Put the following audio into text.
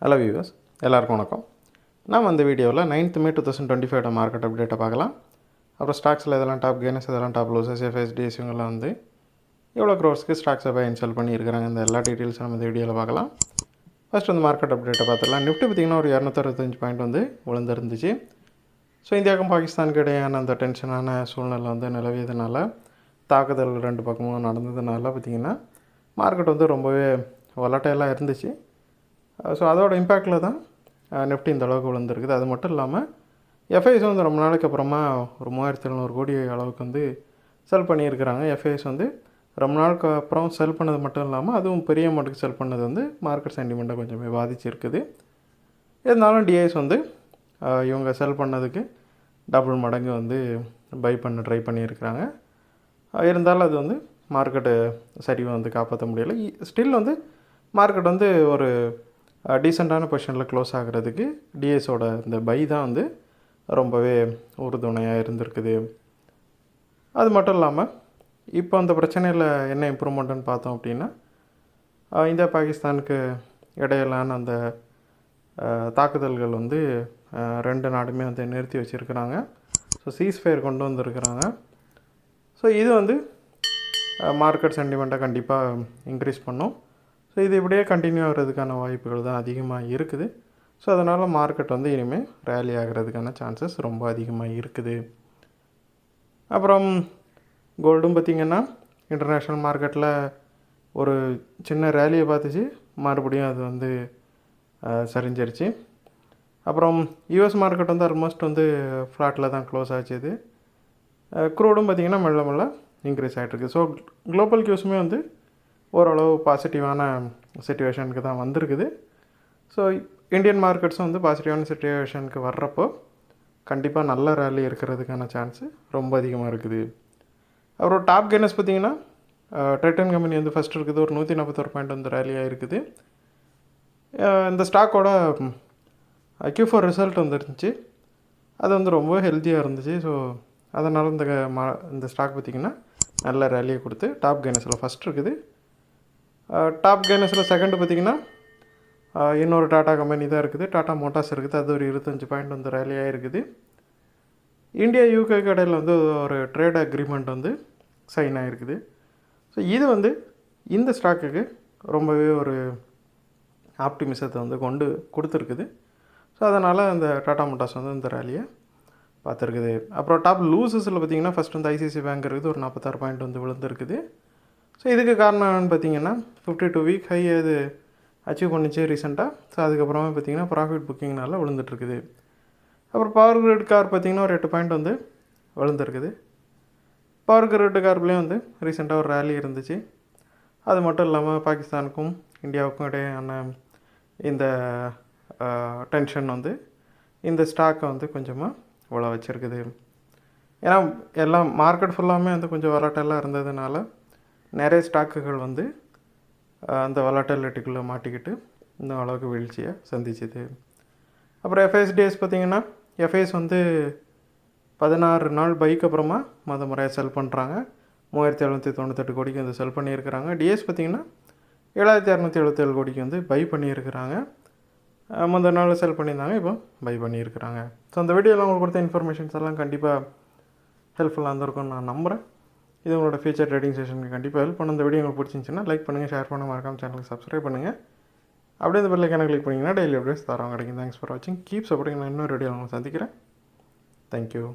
Hello viewers, எல்லாருக்கும் வணக்கம். நாம் அந்த வீடியோவில் 9th May 2025 மார்க்கெட் அப்டேட்டை பார்க்கலாம். அப்புறம் ஸ்டாக்ஸில் இதெல்லாம் டாப் கெய்னர்ஸ், இதெல்லாம் டாப் லூசர்ஸ், எஃப்எஸ்டிஎஸ் இவங்கெல்லாம் வந்து எவ்வளோ க்ரோர்ஸ்க்கு ஸ்டாக்ஸை பை அண்ட் செல் பண்ணியிருக்கிறாங்க. இந்த எல்லா டீட்டெயில்ஸும் நம்ம இந்த வீடியோவில் பார்க்கலாம். ஃபஸ்ட் வந்து மார்க்கெட் அப்டேட்டை பார்த்துக்கலாம். நிஃப்டி பார்த்திங்கன்னா ஒரு 265 பாயிண்ட் வந்து விழுந்துருந்துச்சு. ஸோ இந்தியாவுக்கும் பாகிஸ்தானுக்கு இடையான அந்த டென்ஷனான சூழ்நிலை வந்து நிலவியதுனால, தாக்குதல் ரெண்டு பக்கமும் நடந்ததுனால பார்த்திங்கன்னா மார்க்கெட் வந்து ரொம்பவே வொலட்டைலாக இருந்துச்சு. ஸோ அதோட இம்பேக்டில் தான் நிஃப்டி இந்த அளவுக்கு விழுந்துருக்குது. அது மட்டும் இல்லாமல் எஃப்ஐஎஸ் வந்து ரொம்ப நாளைக்கு அப்புறமா ஒரு 3700 கோடி அளவுக்கு வந்து செல் பண்ணியிருக்கிறாங்க. எஃப்ஐஎஸ் வந்து ரொம்ப நாளுக்கு அப்புறம் செல் பண்ணது மட்டும் இல்லாமல் அதுவும் பெரிய அமௌண்ட்டுக்கு செல் பண்ணது வந்து மார்க்கெட் சென்டிமெண்ட்டை கொஞ்சமே பாதிச்சிருக்குது. இருந்தாலும் டிஐஎஸ் வந்து இவங்க செல் பண்ணதுக்கு டபுள் மடங்கு வந்து பை பண்ண ட்ரை பண்ணியிருக்கிறாங்க. இருந்தாலும் அது வந்து மார்க்கெட்டு சரிவை வந்து காப்பாற்ற முடியலை. ஸ்டில் வந்து மார்க்கெட் வந்து ஒரு டீசெண்டான பொசிஷனில் க்ளோஸ் ஆகிறதுக்கு டிஎஸோட இந்த பை தான் வந்து ரொம்பவே உறுதுணையாக இருந்திருக்குது. அது மட்டும் இல்லாமல் இப்போ அந்த பிரச்சனையில் என்ன இம்ப்ரூவ்மெண்ட்டுன்னு பார்த்தோம் அப்படின்னா, இந்தியா பாகிஸ்தானுக்கு இடையிலான அந்த தாக்குதல்கள் வந்து ரெண்டு நாடுமே வந்து நிறுத்தி வச்சுருக்கிறாங்க. ஸோ சீஸ்ஃபயர் கொண்டு வந்திருக்கிறாங்க. ஸோ இது வந்து மார்க்கெட் சென்டிமெண்ட்டை கண்டிப்பாக இன்க்ரீஸ் பண்ணும். ஸோ இது இப்படியே கண்டினியூ ஆகிறதுக்கான வாய்ப்புகள் தான் அதிகமாக இருக்குது. ஸோ அதனால் மார்க்கெட் வந்து இனிமேல் ரேலி ஆகிறதுக்கான சான்சஸ் ரொம்ப அதிகமாக இருக்குது. அப்புறம் கோல்டும் பார்த்திங்கன்னா இன்டர்நேஷ்னல் மார்க்கெட்டில் ஒரு சின்ன ரேலியை பார்த்துச்சு, மறுபடியும் அது வந்து சரிஞ்சிருச்சு. அப்புறம் யூஎஸ் மார்க்கெட் வந்து ஆல்மோஸ்ட் வந்து ஃப்ளாட்டில் தான் க்ளோஸ் ஆச்சு. இது க்ரூடும் பார்த்திங்கன்னா மெல்ல மெல்ல இன்க்ரீஸ் ஆகிட்டுருக்கு. ஸோ குளோபல் கியூஸுமே வந்து ஓரளவு பாசிட்டிவான சிச்சுவேஷனுக்கு தான் வந்திருக்குது. ஸோ இந்தியன் மார்க்கெட்ஸும் வந்து பாசிட்டிவான சிச்சுவேஷனுக்கு வர்றப்போ கண்டிப்பாக நல்ல ரேலி இருக்கிறதுக்கான சான்ஸு ரொம்ப அதிகமாக இருக்குது. அப்புறம் டாப் கெய்னர்ஸ் பார்த்திங்கன்னா டைட்டன் கம்பெனி வந்து ஃபஸ்ட் இருக்குது, ஒரு 141 பாயிண்ட் வந்து ரேலியாக இருக்குது. இந்த ஸ்டாக்கோட Q4 ரிசல்ட் வந்துருந்துச்சு, அது வந்து ரொம்ப ஹெல்த்தியாக இருந்துச்சு. ஸோ அதனால் இந்த ஸ்டாக் பார்த்திங்கன்னா நல்ல ரேலியை கொடுத்து டாப் கெய்னர்ஸில் ஃபஸ்ட் இருக்குது. டாப் கெய்னர்ஸில் செகண்டு பார்த்திங்கன்னா இன்னொரு டாட்டா கம்பெனி தான் இருக்குது, டாட்டா மோட்டார்ஸ் இருக்குது. அது ஒரு 25 பாயிண்ட் வந்து ரேலியாக இருக்குது. இந்தியா யூகே கடையில் வந்து ஒரு ட்ரேட் அக்ரிமெண்ட் வந்து சைன் ஆகிருக்குது. ஸோ இது வந்து இந்த ஸ்டாக்குக்கு ரொம்பவே ஒரு ஆப்டிமிசத்தை வந்து கொண்டு கொடுத்துருக்குது. ஸோ அதனால் அந்த டாட்டா மோட்டார்ஸ் வந்து இந்த ரேலியை பார்த்துருக்குது. அப்புறம் டாப் லூசஸில் பார்த்திங்கன்னா ஃபஸ்ட் வந்து ஐசிஐசிஐ பேங்க் இருக்குது, ஒரு 46 பாயிண்ட் வந்து விழுந்துருக்குது. ஸோ இதுக்கு காரணம் என்னென்னு பார்த்தீங்கன்னா 52 வீக் ஹை அது அச்சீவ் பண்ணிச்சு ரீசெண்டாக. ஸோ அதுக்கப்புறமா பார்த்திங்கன்னா ப்ராஃபிட் புக்கிங்னால விழுந்துட்டுருக்குது. அப்புறம் பவர் கிரிட் கார் பார்த்திங்கன்னா ஒரு 8 பாயிண்ட் வந்து விழுந்துருக்குது. பவர் கிரிட் கார்ப்லேயும் வந்து ரீசெண்டாக ஒரு ரேலி இருந்துச்சு. அது மட்டும் இல்லாமல் பாகிஸ்தானுக்கும் இந்தியாவுக்கும் இடையான இந்த டென்ஷன் வந்து இந்த ஸ்டாக்கை வந்து கொஞ்சமாக உழ வச்சுருக்குது. ஏன்னா எல்லாம் மார்க்கெட் ஃபுல்லாமே வந்து கொஞ்சம் வொலட்டைலாக இருந்ததுனால நிறைய ஸ்டாக்குகள் வந்து அந்த வொலட்டிலிட்டிக்குள்ளே மாட்டிக்கிட்டு இந்த அளவுக்கு வீழ்ச்சியை சந்திச்சுது. அப்புறம் எஃப்ஐஎஸ்டிஎஸ் பார்த்திங்கன்னா எஃப்ஐஎஸ் வந்து 16 நாள் பைக்கு அப்புறமா முறையாக செல் பண்ணுறாங்க. 3798 கோடிக்கு வந்து செல் பண்ணியிருக்கிறாங்க. டிஎஸ் பார்த்திங்கன்னா 7277 கோடிக்கு வந்து பை பண்ணியிருக்கிறாங்க. முந்தின நாள் செல் பண்ணியிருந்தாங்க, இப்போ பை பண்ணியிருக்கிறாங்க. ஸோ அந்த வீடியோவில் உங்களுக்கு கொடுத்த இன்ஃபர்மேஷன்ஸ் எல்லாம் கண்டிப்பாக ஹெல்ப்ஃபுல்லாக இருந்திருக்கும்னு நான் நம்புகிறேன். இது உங்களோட ஃபியூச்சர் ட்ரேடிங் செஷனுக்கு கண்டிப்பாக ஹெல்ப் பண்ண. இந்த வீடியோ உங்களுக்கு பிடிச்சிருந்துச்சுன்னா லைக் பண்ணுங்கள், ஷேர் பண்ணுங்கள், மறக்காம சேனலுக்கு சப்ஸ்கிரைப் பண்ணுங்கள். அப்படியே இந்த பெல் ஐக்கானை கிளிக் பண்ணிங்கன்னா டெய்லி அப்டேட்ஸ் தரோம் கிடைக்கும். தேங்க்ஸ் ஃபார் வாட்சிங், கீப் சப்போர்ட்டிங். நான் இன்னொரு வீடியோ உங்களுக்கு சந்திக்கிறேன். தேங்க்யூ.